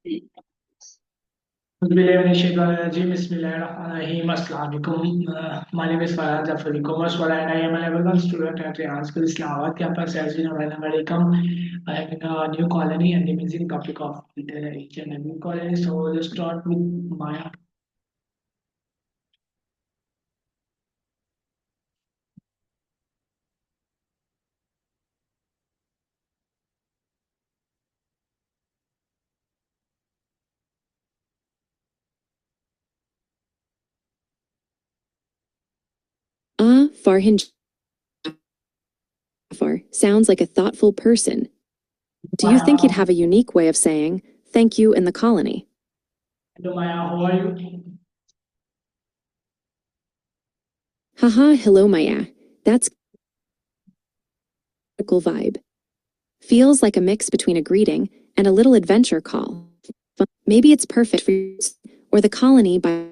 Bismillahirrahmanirrahim. My name is Farhan, Jaffar, Ecommers, and I am a level 1 student at Rehan School, Islamabad campus. As you know, when I come, I am in a new colony and the amazing topic of each and every colony. So let's start with Maya. Farhan Jaffar sounds like a thoughtful person. Do you think you'd have a unique way of saying thank you in the colony? Hello Maya, how are you? Haha, hello Maya. That's a cool vibe. Feels like a mix between a greeting and a little adventure call. Maybe it's perfect for you or the colony by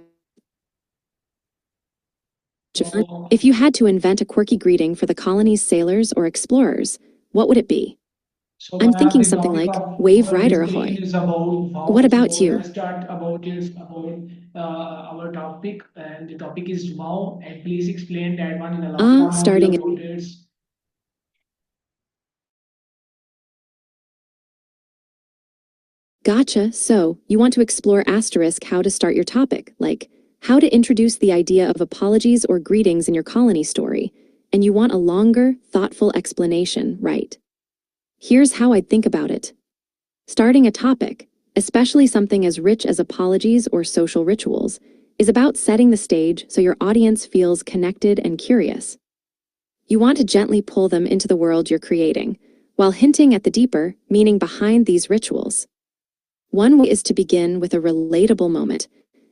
Jaffar. If you had to invent a quirky greeting for the colony's sailors or explorers, what would it be? So I'm Maya, thinking the something topic like of Wave our Rider discussion Ahoy. is about What wow. So about you? let's start about is about our topic, and the topic is wow. And please explain that one in a long form of Starting your words. Gotcha. So, you want to explore asterisk how to start your topic, like how to introduce the idea of apologies or greetings in your colony story, and you want a longer, thoughtful explanation, right? Here's how I'd think about it. Starting a topic, especially something as rich as apologies or social rituals, is about setting the stage so your audience feels connected and curious. You want to gently pull them into the world you're creating, while hinting at the deeper meaning behind these rituals. One way is to begin with a relatable moment.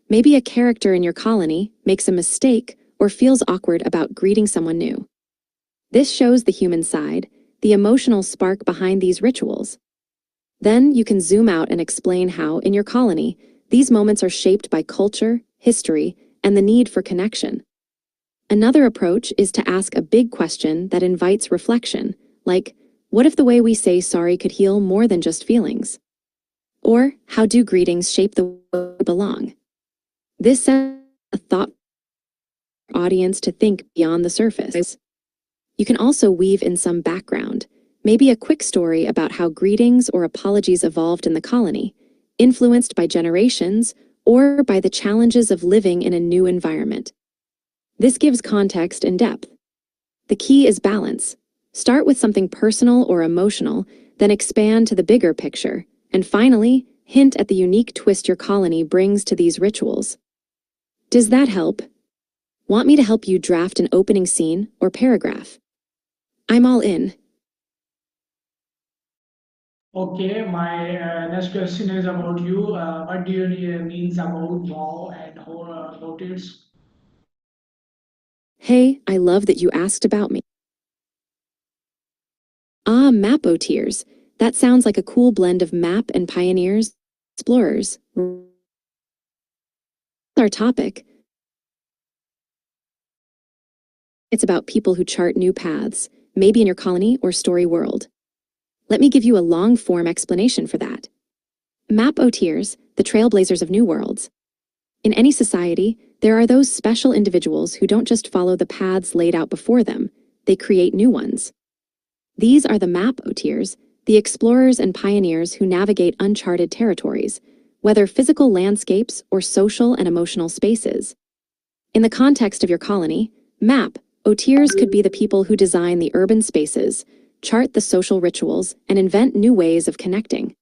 Maybe a character in your colony makes a mistake or feels awkward about greeting someone new. This shows the human side, the emotional spark behind these rituals. Then you can zoom out and explain how, in your colony, these moments are shaped by culture, history, and the need for connection. Another approach is to ask a big question that invites reflection, like, what if the way we say sorry could heal more than just feelings? Or, how do greetings shape the way we belong? This sets a thought audience to think beyond the surface. You can also weave in some background, maybe a quick story about how greetings or apologies evolved in the colony, influenced by generations or by the challenges of living in a new environment. This gives context and depth. The key is balance. Start with something personal or emotional, then expand to the bigger picture, and finally, hint at the unique twist your colony brings to these rituals. Does that help? Want me to help you draft an opening scene or paragraph? I'm all in. Okay, my next question is about you. What do you means about wow and how about it? Hey, I love that you asked about me. Mapoteers. That sounds like a cool blend of map and pioneers, explorers. Our topic. It's about people who chart new paths, maybe in your colony or story world. Let me give you a long-form explanation for that. Mapoteers, the trailblazers of new worlds. In any society, there are those special individuals who don't just follow the paths laid out before them, they create new ones. These are the Mapoteers, the explorers and pioneers who navigate uncharted territories, whether physical landscapes or social and emotional spaces. In the context of your colony, Mapoteers could be the people who design the urban spaces, chart the social rituals, and invent new ways of connecting.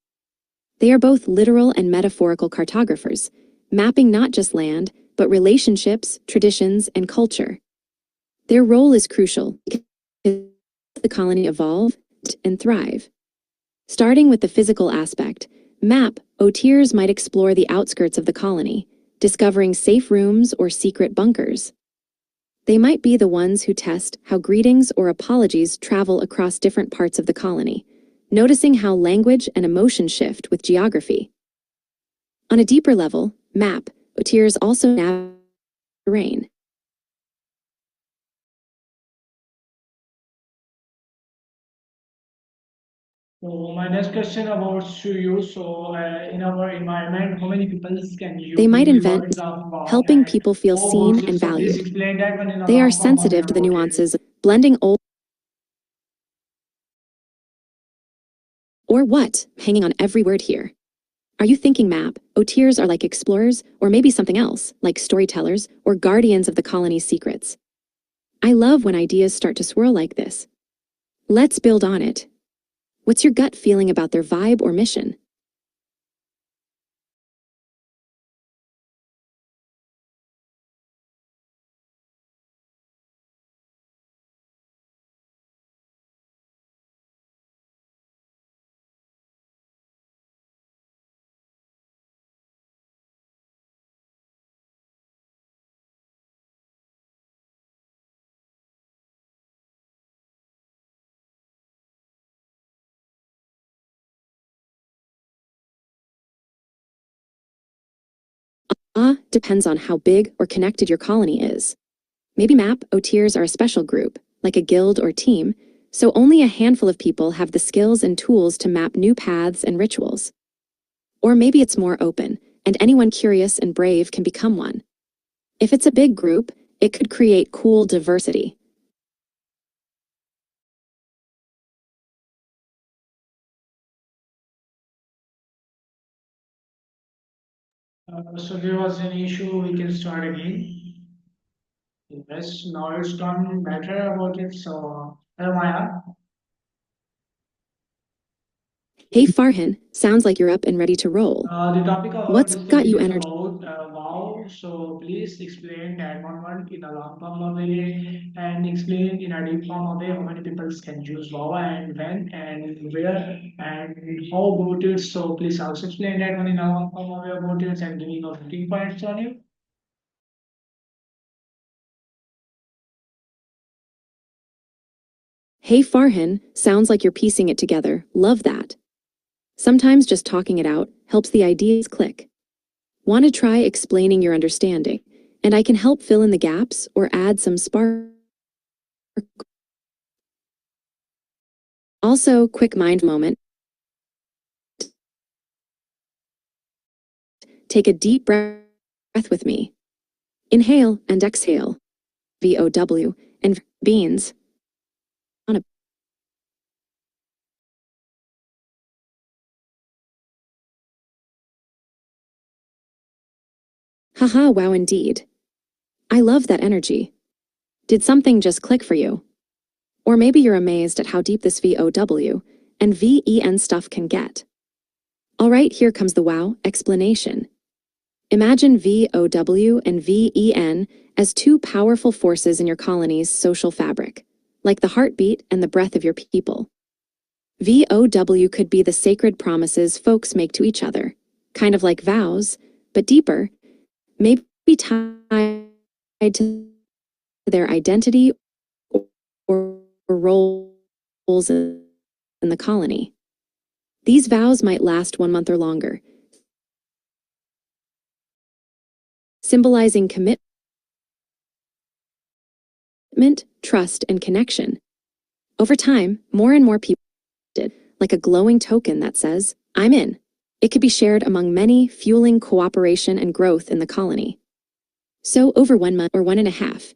They are both literal and metaphorical cartographers, mapping not just land, but relationships, traditions, and culture. Their role is crucial because the colony evolve and thrive. Starting with the physical aspect, Mapoteers might explore the outskirts of the colony, discovering safe rooms or secret bunkers. They might be the ones who test how greetings or apologies travel across different parts of the colony, noticing how language and emotion shift with geography. On a deeper level, Mapoteers also navigate terrain. So my next question about to you. So in our environment, how many people can They you might use invent words of wow helping and people feel how seen good it? and So please valued. explain that one in a They are long form of sensitive to the about it. nuances of blending old or what, hanging on every word here. Are you thinking map? OTers are like explorers, or maybe something else, like storytellers or guardians of the colony's secrets. I love when ideas start to swirl like this. Let's build on it. What's your gut feeling about their vibe or mission? Depends on how big or connected your colony is. Maybe map OTers are a special group, like a guild or team, so only a handful of people have the skills and tools to map new paths and rituals. Or maybe it's more open, and anyone curious and brave can become one. If it's a big group, it could create cool diversity. So there was an issue. We can start again. Yes, now it's done better about it. So hello Maya. Hey Farhan, sounds like you're up and ready to roll. The topic of our What's got discussion you is energized? about wow. So please explain that one in a long form of way and explain in a deep form of way how many people can use wow and when and where and how about it. So please also explain that one in a long form of way about it and giving a 15 points on you. Hey Farhan, sounds like you're piecing it together. Love that. Sometimes just talking it out helps the ideas click. Want to try explaining your understanding, and I can help fill in the gaps or add some spark. Also, quick mind moment. Take a deep breath with me. Inhale and exhale. VOW and beans. Haha, wow, indeed. I love that energy. Did something just click for you? Or maybe you're amazed at how deep this VOW and VEN stuff can get. All right, here comes the wow explanation. Imagine VOW and VEN as two powerful forces in your colony's social fabric, like the heartbeat and the breath of your people. VOW could be the sacred promises folks make to each other, kind of like vows, but deeper, maybe tied to their identity or roles in the colony. These vows might last 1 month or longer, symbolizing commitment, trust, and connection. Over time, more and more people did, like a glowing token that says, I'm in. It could be shared among many, fueling cooperation and growth in the colony. So over 1 month or 1.5,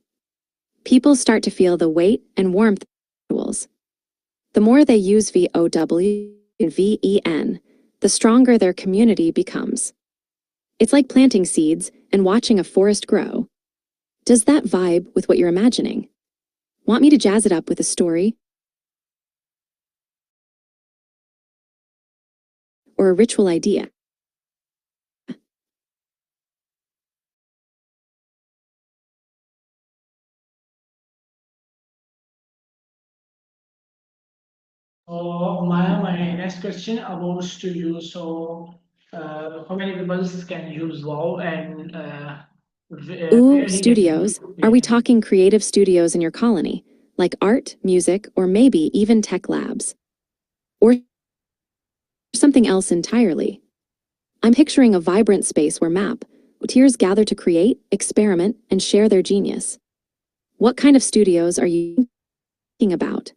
people start to feel the weight and warmth of rituals. The more they use VOW and VEN, the stronger their community becomes. It's like planting seeds and watching a forest grow. Does that vibe with what you're imagining? Want me to jazz it up with a story or a ritual idea? So Maya, my next question about to you. So how many people can use wow and Ooh, where he can use studios. Are we it? talking creative studios in your colony? Like art, music, or maybe even tech labs? Or something else entirely? I'm picturing a vibrant space where tears gather to create, experiment, and share their genius. What kind of studios are you thinking about?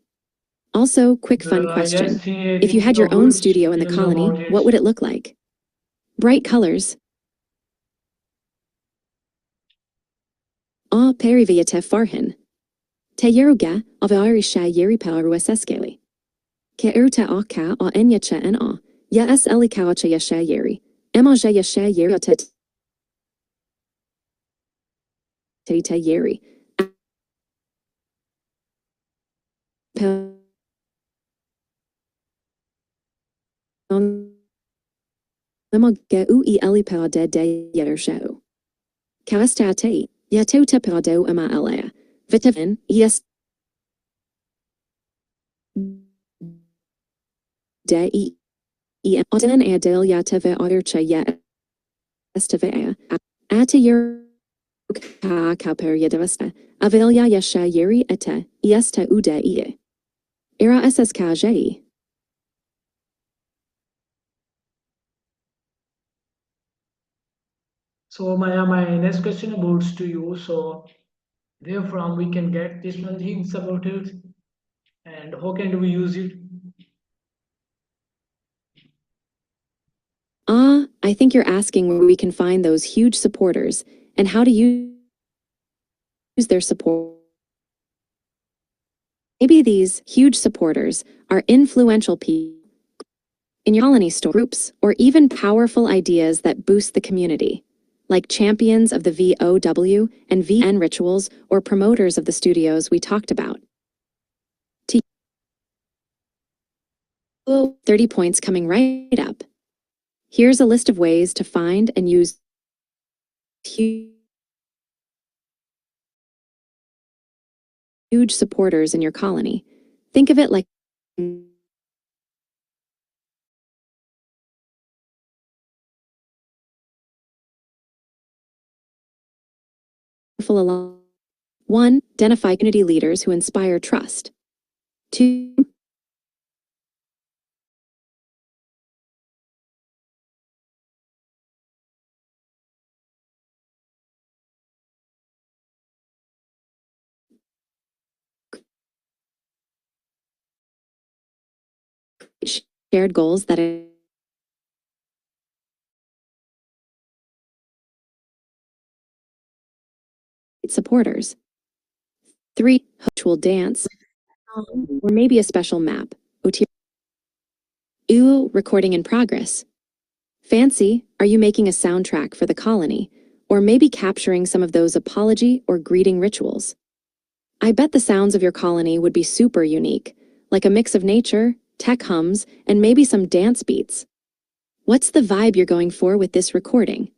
Also, quick fun Yes, question. If you thinking had your of own good studio in the details colony, about it. what would it look like? Bright colors. Periviyate Farhan. Tayeruga of Arisha Yeri Paruaseskeli. Ke urta aka o enyacha en a. Ya es elikawacha yasha yeri. Emoja yasha yeri otet te yeri. Lemoge ui elipa de yer show. Kastate, yatota pado ama elea. Vitamin, yes de e oten adel yateve ottercha ya esteve ata yer ka periodivasta. Avelia yasha yeri eta, iesta ude ie. Era SSK jei. So Maya, my next question about to you. So where from we can get this one things about it, and how can we use it? I think you're asking where we can find those huge supporters and how to use their support. Maybe these huge supporters are influential people in your colony store groups or even powerful ideas that boost the community, like champions of the VOW and VN rituals or promoters of the studios we talked about. 30 points coming right up. Here's a list of ways to find and use huge supporters in your colony. Think of it like one, identify community leaders who inspire trust. Two, shared goals that supporters. Three, virtual dance, or maybe a special map. Ooh, recording in progress. Fancy, are you making a soundtrack for the colony? Or maybe capturing some of those apology or greeting rituals? I bet the sounds of your colony would be super unique, like a mix of nature, tech hums, and maybe some dance beats. What's the vibe you're going for with this recording?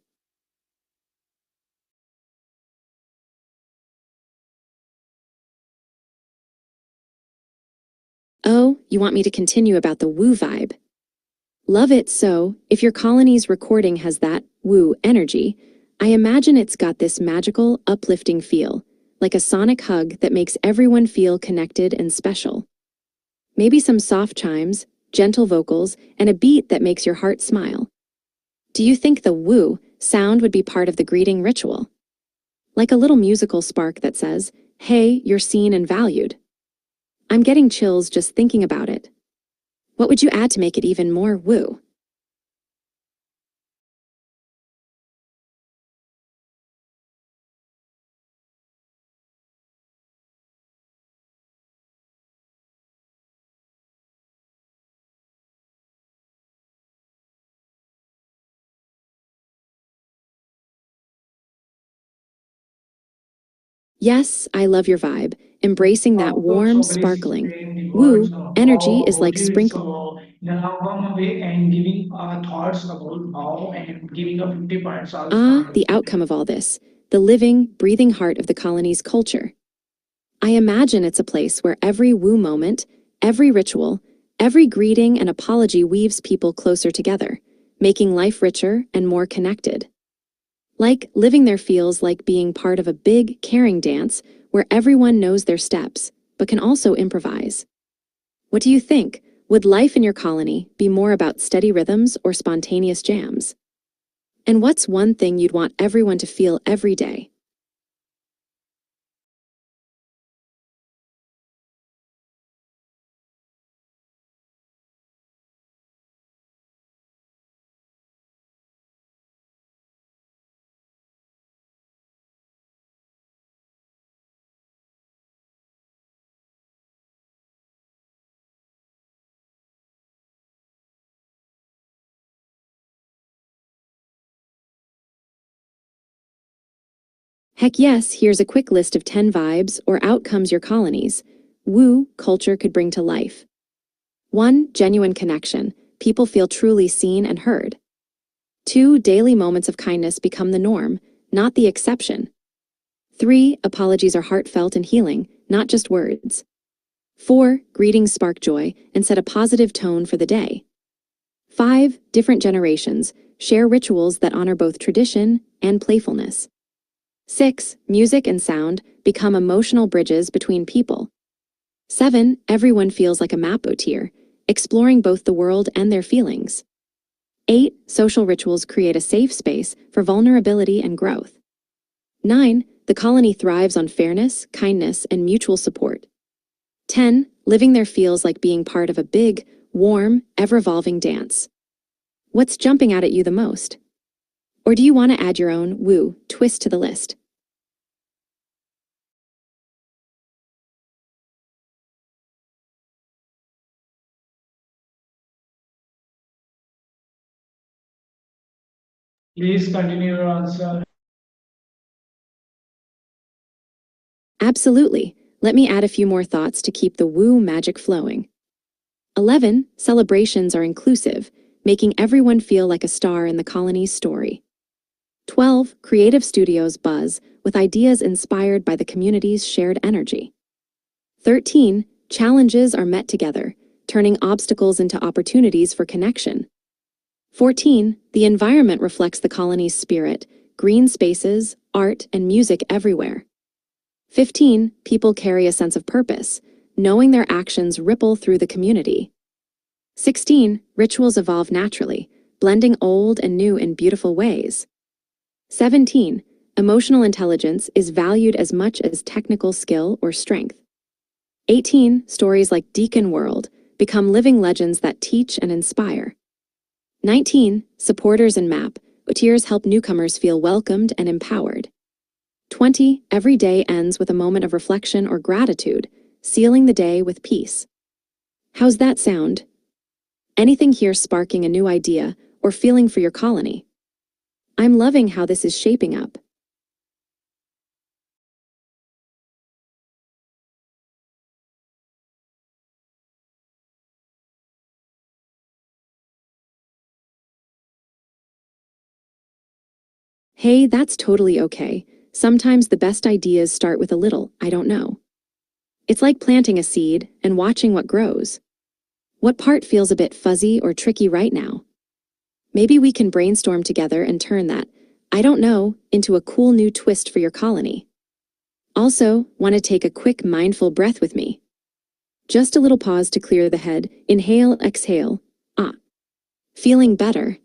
Oh, you want me to continue about the woo vibe? Love it. So, if your colony's recording has that woo energy, I imagine it's got this magical, uplifting feel, like a sonic hug that makes everyone feel connected and special. Maybe some soft chimes, gentle vocals, and a beat that makes your heart smile. Do you think the woo sound would be part of the greeting ritual? Like a little musical spark that says, "Hey, you're seen and valued." I'm getting chills just thinking about it. What would you add to make it even more woo? Yes, I love your vibe, embracing that warm, So please sparkling. explain the words Woo, energy how is about like it. sprinkling. So in a long way and giving thoughts about how and giving a 50 points also. The outcome of all this, the living, breathing heart of the colony's culture. I imagine it's a place where every woo moment, every ritual, every greeting and apology weaves people closer together, making life richer and more connected. Like living there feels like being part of a big, caring dance where everyone knows their steps, but can also improvise. What do you think? Would life in your colony be more about steady rhythms or spontaneous jams? And what's one thing you'd want everyone to feel every day? Heck yes, here's a quick list of 10 vibes or outcomes your colonies, woo, culture could bring to life. 1. Genuine connection. People feel truly seen and heard. 2. Daily moments of kindness become the norm, not the exception. 3. Apologies are heartfelt and healing, not just words. 4. Greetings spark joy and set a positive tone for the day. 5. Different generations share rituals that honor both tradition and playfulness. 6. Music and sound become emotional bridges between people. 7. Everyone feels like a map-otier, exploring both the world and their feelings. 8. Social rituals create a safe space for vulnerability and growth. 9. The colony thrives on fairness, kindness, and mutual support. 10. Living there feels like being part of a big, warm, ever-evolving dance. What's jumping out at you the most? Or do you want to add your own woo twist to the list? Please continue your answer. Absolutely. Let me add a few more thoughts to keep the woo magic flowing. 11. Celebrations are inclusive, making everyone feel like a star in the colony's story. 12. Creative studios buzz with ideas inspired by the community's shared energy. 13. Challenges are met together, turning obstacles into opportunities for connection. 14. The environment reflects the colony's spirit, green spaces, art, and music everywhere. 15. People carry a sense of purpose, knowing their actions ripple through the community. 16. Rituals evolve naturally, blending old and new in beautiful ways. 17. Emotional intelligence is valued as much as technical skill or strength. 18. Stories like Deacon World become living legends that teach and inspire. 19. Supporters and MAP, Otiers help newcomers feel welcomed and empowered. 20. Every day ends with a moment of reflection or gratitude, sealing the day with peace. How's that sound? Anything here sparking a new idea or feeling for your colony? I'm loving how this is shaping up. Hey, that's totally okay. Sometimes the best ideas start with a little, I don't know. It's like planting a seed and watching what grows. What part feels a bit fuzzy or tricky right now? Maybe we can brainstorm together and turn that, I don't know, into a cool new twist for your colony. Also, want to take a quick mindful breath with me? Just a little pause to clear the head. Inhale, exhale. Ah. Feeling better.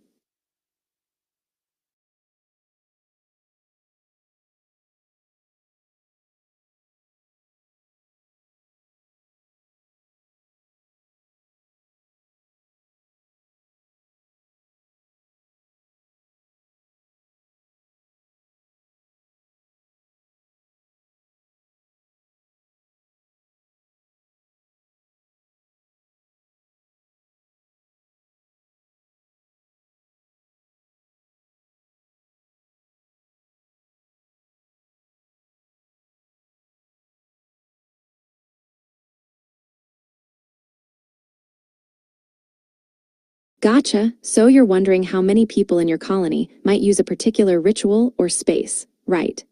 Gotcha. So you're wondering how many people in your colony might use a particular ritual or space, right?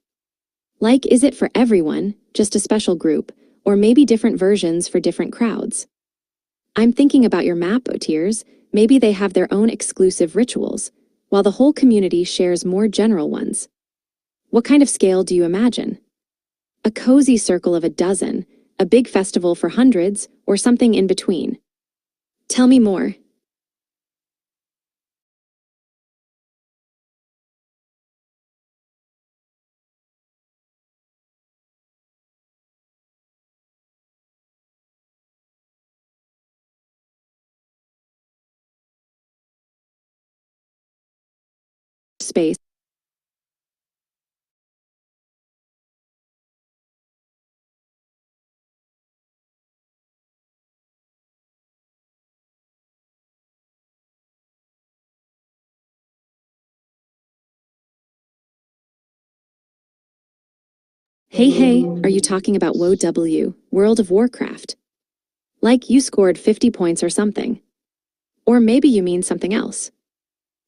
Like, is it for everyone, just a special group, or maybe different versions for different crowds? I'm thinking about your map, Otiers. Maybe they have their own exclusive rituals, while the whole community shares more general ones. What kind of scale do you imagine? A cozy circle of a dozen, a big festival for hundreds, or something in between? Tell me more. Space. Hey, are you talking about WoW, World of Warcraft? Like you scored 50 points or something. Or maybe you mean something else.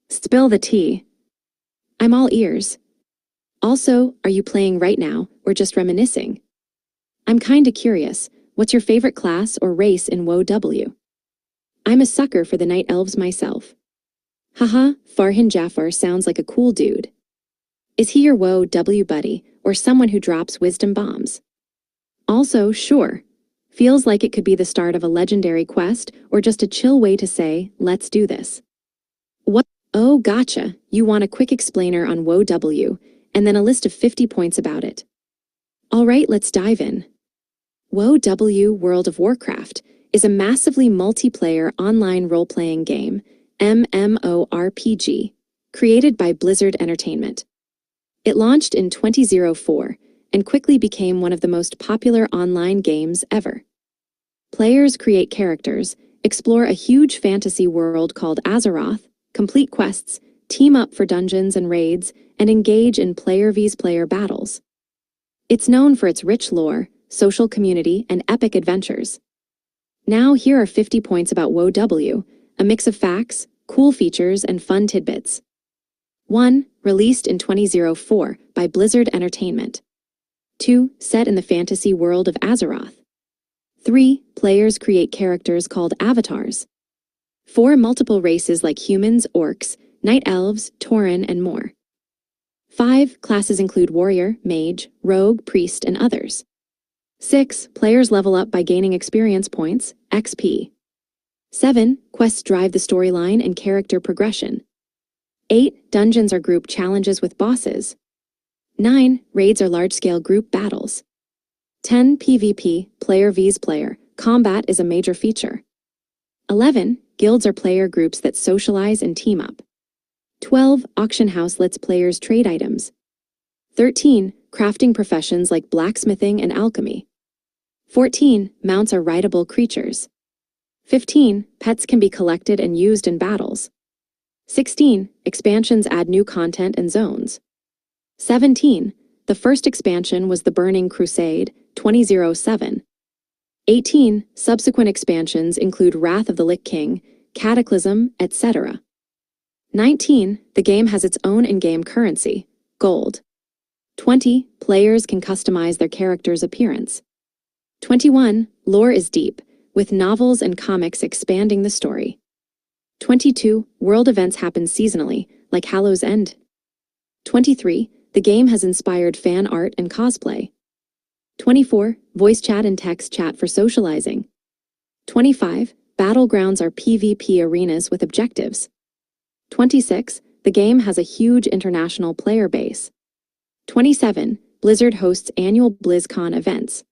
Spill the tea. I'm all ears. Also, are you playing right now or just reminiscing? I'm kinda curious, what's your favorite class or race in WoW? I'm a sucker for the Night Elves myself. Haha, Farhan Jaffar sounds like a cool dude. Is he your WoW buddy or someone who drops wisdom bombs? Also, sure. Feels like it could be the start of a legendary quest or just a chill way to say, let's do this. What? Oh, gotcha. You want a quick explainer on WoW and then a list of 50 points about it. Alright, let's dive in. WoW World of Warcraft is a massively multiplayer online role-playing game, MMORPG, created by Blizzard Entertainment. It launched in 2004 and quickly became one of the most popular online games ever. Players create characters, explore a huge fantasy world called Azeroth, complete quests, team up for dungeons and raids, and engage in player vs player battles. It's known for its rich lore, social community, and epic adventures. Now here are 50 points about WoW, a mix of facts, cool features, and fun tidbits. 1. Released in 2004 by Blizzard Entertainment. 2. Set in the fantasy world of Azeroth. 3. Players create characters called avatars. 4. Multiple races like humans, orcs, night elves, tauren, and more. 5. Classes include warrior, mage, rogue, priest, and others. 6. Players level up by gaining experience points, XP. 7. Quests drive the storyline and character progression. 8. Dungeons are group challenges with bosses. 9. Raids are large-scale group battles. 10. PvP, player vs player, combat is a major feature. 11. Guilds are player groups that socialize and team up. 12. Auction house lets players trade items. 13. Crafting professions like blacksmithing and alchemy. 14. Mounts are rideable creatures. 15. Pets can be collected and used in battles. 16. Expansions add new content and zones. 17. The first expansion was the Burning Crusade, 2007. 18. Subsequent expansions include Wrath of the Lich King, Cataclysm, etc. 19. The game has its own in-game currency, gold. 20. Players can customize their character's appearance. 21. Lore is deep, with novels and comics expanding the story. 22. World events happen seasonally, like Hallow's End. 23. The game has inspired fan art and cosplay. 24. Voice chat and text chat for socializing. 25. Battlegrounds are PvP arenas with objectives. 26. The game has a huge international player base. 27. Blizzard hosts annual BlizzCon events.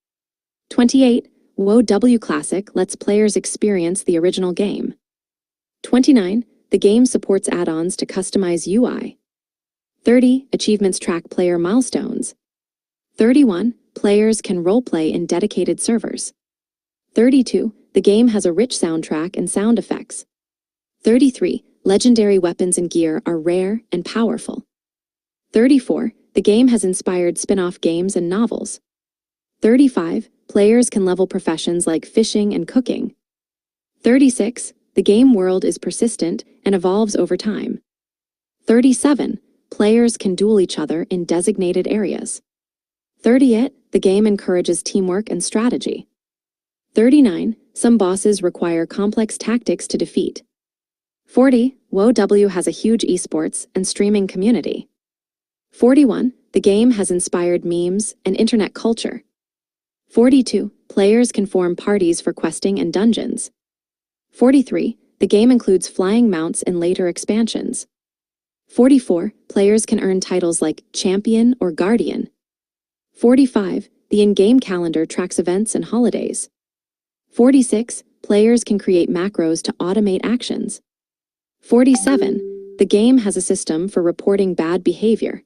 28. WoW Classic lets players experience the original game. 29. The game supports add-ons to customize UI. 30. Achievements track player milestones. 31. Players can roleplay in dedicated servers. 32. The game has a rich soundtrack and sound effects. 33. Legendary weapons and gear are rare and powerful. 34. The game has inspired spin-off games and novels. 35. Players can level professions like fishing and cooking. 36. The game world is persistent and evolves over time. 37. Players can duel each other in designated areas. 38. The game encourages teamwork and strategy. 39. Some bosses require complex tactics to defeat. 40. WoW has a huge esports and streaming community. 41. The game has inspired memes and internet culture. 42. Players can form parties for questing and dungeons. 43. The game includes flying mounts in later expansions. 44. Players can earn titles like Champion or Guardian. 45. The in-game calendar tracks events and holidays. 46. Players can create macros to automate actions. 47. The game has a system for reporting bad behavior.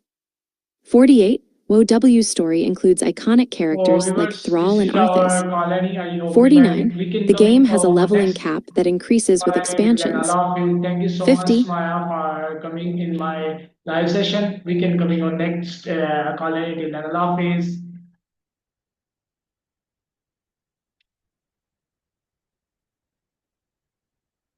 48. WoW's story includes iconic So characters like viewers, Thrall this and is our Arthas. CallAnnie. I hope you like it. 49. We can The coming game has a for leveling next cap that increases with CallAnnie till then. expansions. Allah Hafiz. Thank you so much, 50. Maya, for coming in my live session. We can coming on next CallAnnie till then. Allah Hafiz.